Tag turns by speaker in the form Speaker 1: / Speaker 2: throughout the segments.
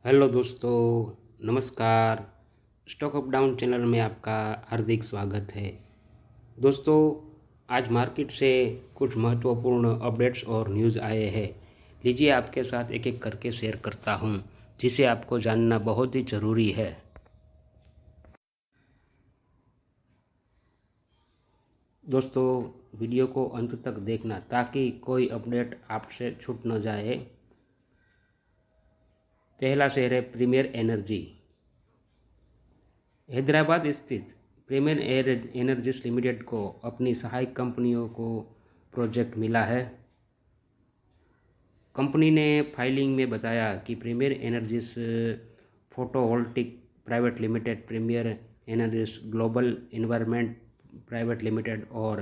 Speaker 1: Hello दोस्तों, नमस्कार। Stock up down channel में आपका हार्दिक स्वागत है। दोस्तों, आज मार्केट से कुछ महत्वपूर्ण अपडेट्स और न्यूज़ आए हैं। लीजिए आपके साथ एक एक करके शेयर करता हूं, जिसे आपको जानना बहुत ही ज़रूरी है। दोस्तों, वीडियो को अंत तक देखना ताकि कोई अपडेट आपसे छूट न जाए। पहला शेयर है प्रीमियर एनर्जी। हैदराबाद स्थित प्रीमियर एनर्जीज लिमिटेड को अपनी सहायक कंपनियों को प्रोजेक्ट मिला है। कंपनी ने फाइलिंग में बताया कि Premier Energies photovoltaic private limited, Premier Energies global environment private limited और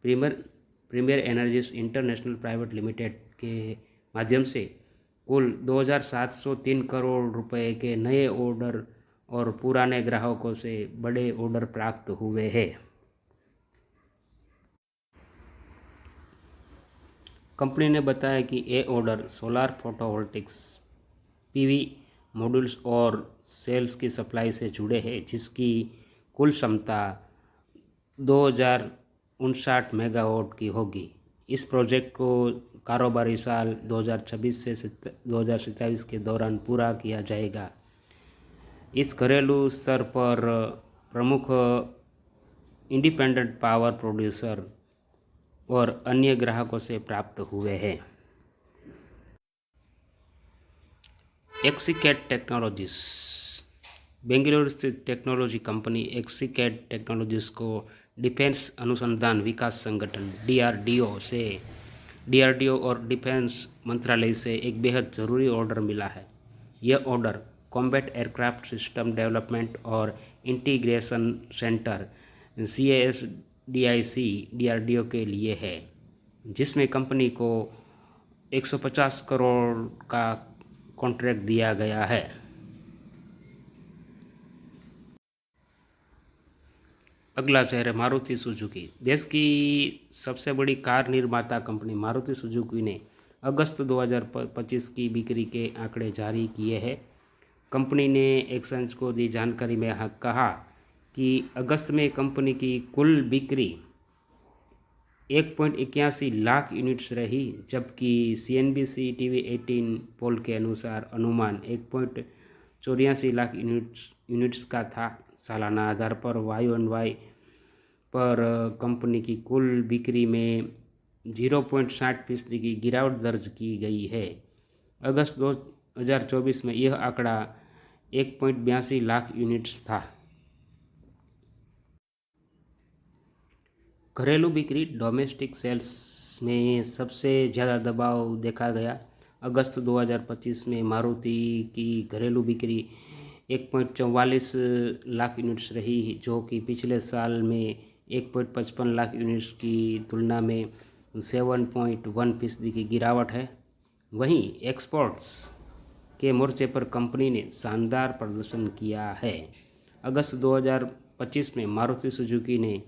Speaker 1: Premier Premier Energies international private limited के माध्यम से कुल 2,703 करोड़ रुपए के नए ऑर्डर और पुराने ग्राहकों से बड़े ऑर्डर प्राप्त हुए हैं। कंपनी ने बताया कि ये order solar photovoltaics PV modules और सेल्स की सप्लाई से जुड़े हैं, जिसकी कुल क्षमता 2059 मेगावाट की होगी। इस प्रोजेक्ट को कारोबारी साल 2026 से 2027 के दौरान पूरा किया जाएगा। इस घरेलू स्तर पर प्रमुख इंडिपेंडेंट पावर प्रोड्यूसर और अन्य ग्राहकों से प्राप्त हुए हैं। एक्सीकैड टेक्नोलॉजीज। बेंगलुरु स्थित टेक्नोलॉजी कंपनी एक्सीकैड टेक्नोलॉजीज को डिफेंस अनुसंधान विकास संगठन डीआरडीओ और डिफेंस मंत्रालय से एक बेहद ज़रूरी ऑर्डर मिला है। यह order combat aircraft system development और इंटीग्रेशन सेंटर CASDIC डीआरडीओ के लिए है, जिसमें कंपनी को 150 करोड़ का कॉन्ट्रैक्ट दिया गया है। अगला शहर है मारुति सुजुकी। देश की सबसे बड़ी कार निर्माता कंपनी मारुति सुजुकी ने अगस्त 2025 की बिक्री के आंकड़े जारी किए हैं। कंपनी ने एक्सचेंज को दी जानकारी में कहा कि अगस्त में कंपनी की कुल बिक्री 1.81 लाख यूनिट्स रही, जबकि CNBC TV 18 पोल के अनुसार अनुमान 1.84 लाख यूनिट्स का था। सालाना आधार पर YoY पर कंपनी की कुल बिक्री में 0.60% की गिरावट दर्ज की गई है। अगस्त 2024 में यह आंकड़ा 1.82 लाख यूनिट्स था। घरेलू बिक्री डोमेस्टिक सेल्स में सबसे ज़्यादा दबाव देखा गया। अगस्त 2025 में मारुति की घरेलू बिक्री 1.44 लाख यूनिट्स रही, जो कि पिछले साल में 1.55 लाख यूनिट्स की तुलना में 7.1% की गिरावट है। वहीं एक्सपोर्ट्स के मोर्चे पर कंपनी ने शानदार प्रदर्शन किया है। अगस्त 2025 में मारुति सुजुकी ने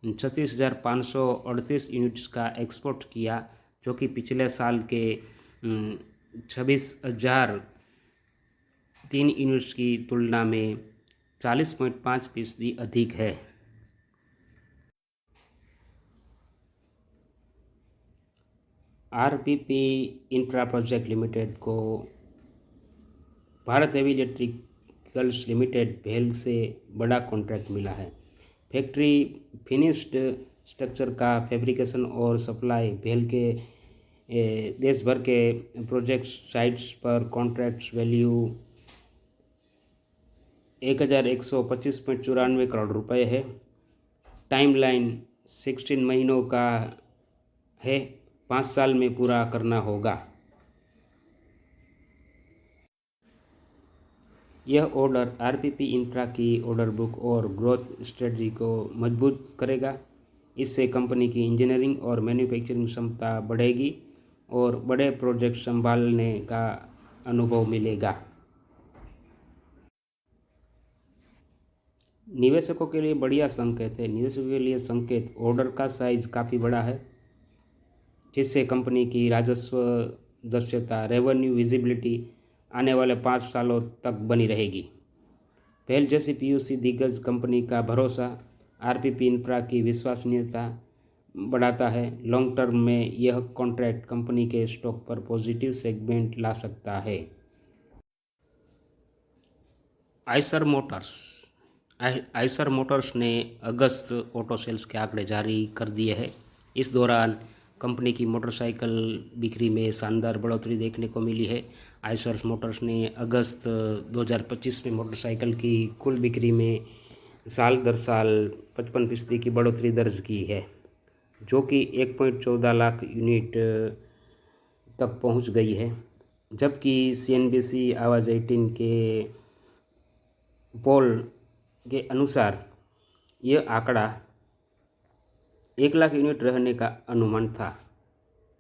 Speaker 1: 36,538 यूनिट्स का एक्सपोर्ट किया, जो कि पिछले साल के 26,003 यूनिट्स की तुलना में 40.5% अधिक है। RPP इंफ्रा प्रोजेक्ट लिमिटेड को भारत हेवी इलेक्ट्रिकल्स लिमिटेड भेल से बड़ा कॉन्ट्रैक्ट मिला है। फैक्ट्री फिनिश्ड स्ट्रक्चर का फैब्रिकेशन और सप्लाई भेल के देश भर के प्रोजेक्ट साइट्स पर कॉन्ट्रैक्ट वैल्यू 1,125.94 करोड़ रुपए है। टाइमलाइन 16 महीनों का है, 5 साल में पूरा करना होगा। यह ऑर्डर RPP इंफ्रा की ऑर्डर बुक और ग्रोथ स्ट्रेटजी को मजबूत करेगा। इससे कंपनी की इंजीनियरिंग और मैन्युफैक्चरिंग क्षमता बढ़ेगी और बड़े प्रोजेक्ट संभालने का अनुभव मिलेगा। निवेशकों के लिए बढ़िया संकेत है। निवेशकों के लिए संकेत ऑर्डर का साइज काफ़ी बड़ा है, जिससे कंपनी की राजस्व दक्षता रेवेन्यू विजिबिलिटी आने वाले 5 सालों तक बनी रहेगी। भेल जैसी पीयूसी दिग्गज कंपनी का भरोसा आरपीपी इंफ्रा की विश्वसनीयता बढ़ाता है। लॉन्ग टर्म में यह कॉन्ट्रैक्ट कंपनी के स्टॉक पर पॉजिटिव सेगमेंट ला सकता है। आइसर मोटर्स ने अगस्त ऑटो सेल्स के आंकड़े जारी कर दिए हैं। इस दौरान कंपनी की मोटरसाइकिल बिक्री में शानदार बढ़ोतरी देखने को मिली है। आइसर मोटर्स ने अगस्त 2025 में मोटरसाइकिल की कुल बिक्री में साल दर साल 55% की बढ़ोतरी दर्ज की है, जो कि 1.14 लाख यूनिट तक पहुंच गई है। जबकि CNBC आवाज़ 18 के पोल के अनुसार यह आंकड़ा 1 लाख यूनिट रहने का अनुमान था।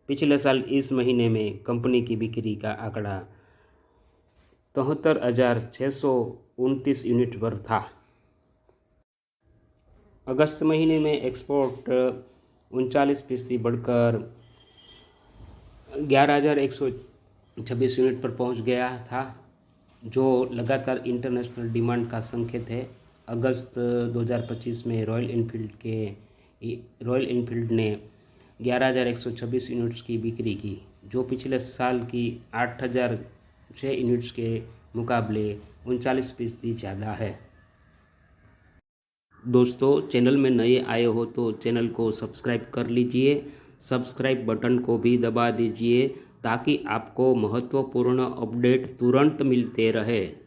Speaker 1: पिछले साल इस महीने में कंपनी की बिक्री का आंकड़ा 73,629 यूनिट पर था। अगस्त महीने में एक्सपोर्ट 39% बढ़कर 11,126 यूनिट पर पहुंच गया था, जो लगातार इंटरनेशनल डिमांड का संकेत है। अगस्त 2025 में रॉयल इनफील्ड ने 11,126 यूनिट्स की बिक्री की, जो पिछले साल की 8,006 यूनिट्स के मुकाबले 39% ज़्यादा है। दोस्तों, चैनल में नए आए हो तो चैनल को सब्सक्राइब कर लीजिए। सब्सक्राइब बटन को भी दबा दीजिए ताकि आपको महत्वपूर्ण अपडेट तुरंत मिलते रहे।